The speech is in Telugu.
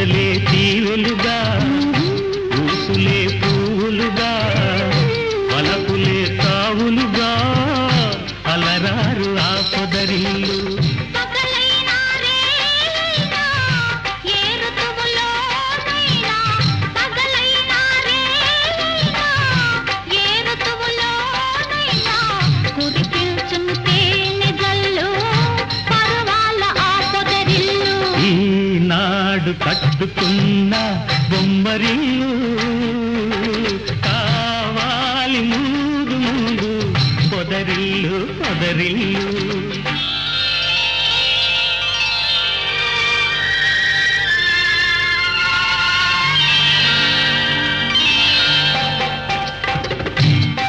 ఊయలే తీవెలుగా ఊసులే పువ్వులుగా వలపులే తావులుగా అలరారు ఆ పొదరిల్లు ఈనాడు కట్టుకున్న బొమ్మరిల్లు కావాలి ముందు ముందు పొదరిల్లు పొదరిల్లు